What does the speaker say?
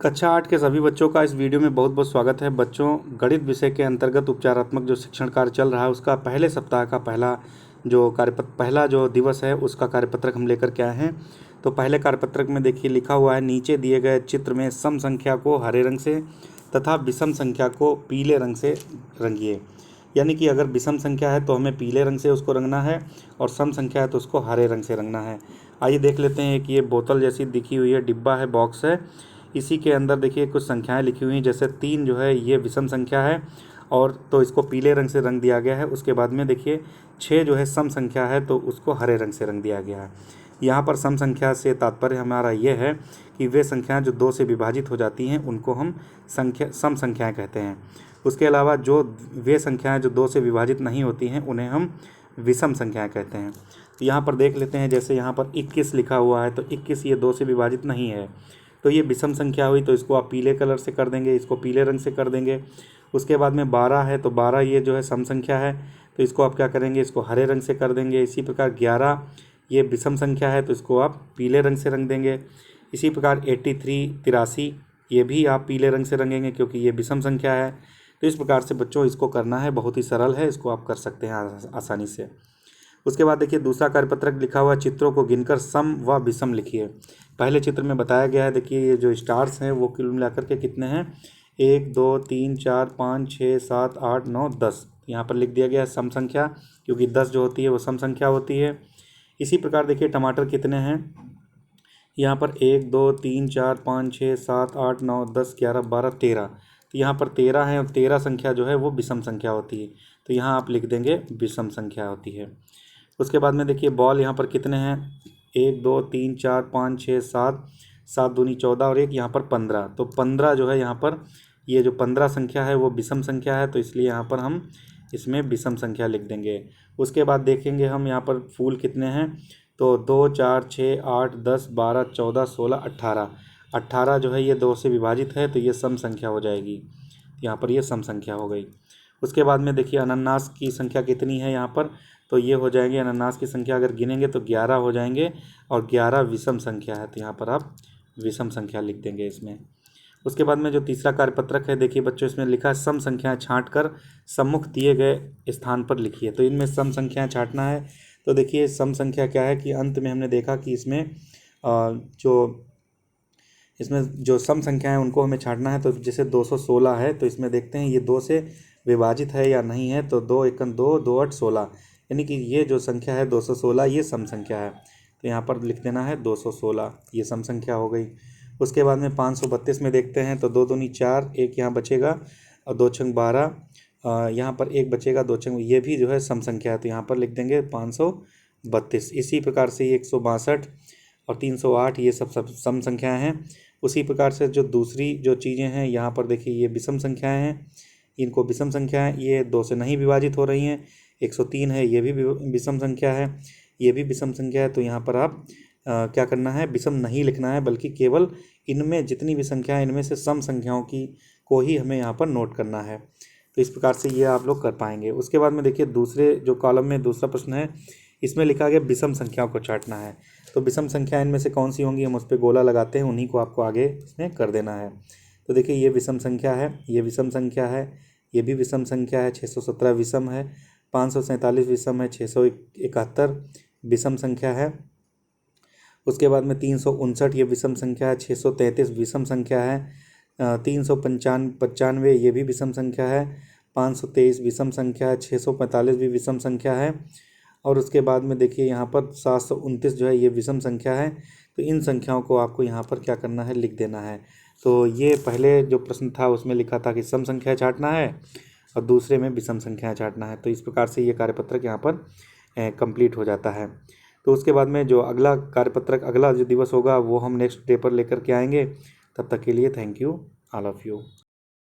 कक्षा 8 के सभी बच्चों का इस वीडियो में बहुत बहुत स्वागत है। बच्चों, गणित विषय के अंतर्गत उपचारात्मक जो शिक्षण कार्य चल रहा है उसका पहले सप्ताह का पहला जो दिवस है उसका कार्यपत्रक हम लेकर के आए हैं। तो पहले कार्यपत्रक में देखिए लिखा हुआ है, नीचे दिए गए चित्र में सम संख्या को हरे रंग से तथा विषम संख्या को पीले रंग से रंगिए। यानी कि अगर विषम संख्या है तो हमें पीले रंग से उसको रंगना है और सम संख्या है तो उसको हरे रंग से रंगना है। आइए देख लेते हैं कि ये बोतल जैसी दिखी हुई है, डिब्बा है, बॉक्स है। इसी के अंदर देखिए कुछ संख्याएं लिखी हुई हैं, जैसे 3 जो है ये विषम संख्या है और तो इसको पीले रंग से रंग दिया गया है। उसके बाद में देखिए 6 जो है सम संख्या है तो उसको हरे रंग से रंग दिया गया है। यहाँ पर सम संख्या से तात्पर्य हमारा ये है कि वे संख्याएं जो 2 से विभाजित हो जाती हैं उनको हम सम संख्याएं कहते हैं। उसके अलावा जो वे संख्याएं जो 2 से विभाजित नहीं होती हैं उन्हें हम विषम संख्याएं कहते हैं। तो यहाँ पर देख लेते हैं, जैसे यहाँ पर 21 लिखा हुआ है तो 21 ये 2 से विभाजित नहीं है तो ये विषम संख्या हुई, तो इसको आप पीले कलर से कर देंगे, इसको पीले रंग से कर देंगे। उसके बाद में 12 है तो 12 ये जो है सम संख्या है तो इसको आप क्या करेंगे, इसको हरे रंग से कर देंगे। इसी प्रकार 11 ये विषम संख्या है तो इसको आप पीले रंग से रंग देंगे। इसी प्रकार 83 ये भी आप पीले रंग से रंगेंगे क्योंकि ये विषम संख्या है। तो इस प्रकार से बच्चों इसको करना है, बहुत ही सरल है, इसको आप कर सकते हैं आसानी से। उसके बाद देखिए दूसरा कार्यपत्रक लिखा हुआ, चित्रों को गिनकर सम व विषम लिखिए। पहले चित्र में बताया गया है, देखिए ये जो स्टार्स हैं वो कुल मिलाकर के कितने हैं, 1 2 3 4 5 6 7 8 9 10। यहाँ पर लिख दिया गया है सम संख्या, क्योंकि 10 जो होती है वो सम संख्या होती है। इसी प्रकार देखिए टमाटर कितने हैं, यहाँ पर 1 2 3 4 5 6 7 8 9 10 11 12 13। तो यहाँ पर 13 है और 13 संख्या जो है वो विषम संख्या होती है, तो यहाँ आप लिख देंगे विषम संख्या होती है। उसके बाद में देखिए बॉल यहाँ पर कितने हैं, 1 2 3 4 5 6 7, 7 दूनी 14 और 1 यहाँ पर 15। तो 15 जो है यहाँ पर ये जो 15 संख्या है वो विषम संख्या है, तो इसलिए यहाँ पर हम इसमें विषम संख्या लिख देंगे। उसके बाद देखेंगे हम यहाँ पर फूल कितने हैं, तो 2 4 6 8 10 12 14 16 18। 18 जो है ये 2 से विभाजित है तो ये सम संख्या हो जाएगी, यहाँ पर ये सम संख्या हो गई। उसके बाद में देखिए अनानास की संख्या कितनी है यहाँ पर, तो ये हो जाएंगे अनानास की संख्या अगर गिनेंगे तो 11 हो जाएंगे और 11 विषम संख्या है, तो यहाँ पर आप विषम संख्या लिख देंगे इसमें। उसके बाद में जो तीसरा कार्यपत्रक है, देखिए बच्चों इसमें लिखा है सम संख्याएं छाँट कर सम्मुख दिए गए स्थान पर लिखिए। तो इनमें सम संख्याएं छाँटना है। तो देखिए सम संख्या क्या है कि अंत में हमने देखा कि इसमें जो सम संख्या है उनको हमें छाँटना है। तो जैसे 216 है तो इसमें देखते हैं ये 2 से विभाजित है या नहीं है, तो 2 1 2 2 8 16, यानी कि ये जो संख्या है 216 ये सम संख्या है, तो यहाँ पर लिख देना है 216, ये सम संख्या हो गई। उसके बाद में 532 में देखते हैं तो 2 दूनी 4, 1 यहाँ बचेगा और 2 छंग 12, यहाँ पर 1 बचेगा, 2 छंग, ये भी जो है सम संख्या है, तो यहाँ पर लिख देंगे 532। इसी प्रकार से ये 162 और 308 ये सब सम संख्याएँ हैं। उसी प्रकार से जो दूसरी जो चीज़ें हैं यहाँ पर देखिए ये विषम संख्याएँ हैं, इनको विषम संख्याएँ ये 2 से नहीं विभाजित हो रही हैं। 103 है ये भी विषम संख्या है, ये भी विषम संख्या है, तो यहाँ पर आप क्या करना है, विषम नहीं लिखना है बल्कि केवल इनमें जितनी भी संख्या है इनमें से सम संख्याओं की को ही हमें यहाँ पर नोट करना है। तो इस प्रकार से ये आप लोग कर पाएंगे। उसके बाद में देखिए दूसरे जो कॉलम में दूसरा प्रश्न है, इसमें लिखा गया विषम संख्याओं को छाँटना है। तो विषम संख्या इनमें से कौन सी होंगी, हम उस पर गोला लगाते हैं, उन्हीं को आपको आगे इसमें कर देना है। तो देखिए ये विषम संख्या है, ये विषम संख्या है, ये भी विषम संख्या है, 617 विषम है, 547 विषम है, 671 विषम संख्या है। उसके बाद में 359 ये विषम संख्या है, 633 विषम संख्या है, 395 ये भी विषम संख्या है, 523 विषम संख्या है, 645 भी विषम संख्या है। और उसके बाद में देखिए यहाँ पर 729 जो है ये विषम संख्या है। तो इन संख्याओं को आपको यहाँ पर क्या करना है, लिख देना है। तो ये पहले जो प्रश्न था उसमें लिखा था कि सम संख्या छाँटना है और दूसरे में विषम संख्याएं छाँटना है। तो इस प्रकार से ये कार्यपत्रक यहाँ पर कंप्लीट हो जाता है। तो उसके बाद में जो अगला कार्यपत्रक अगला जो दिवस होगा वो हम नेक्स्ट डे पर लेकर के आएंगे। तब तक के लिए thank you all of you.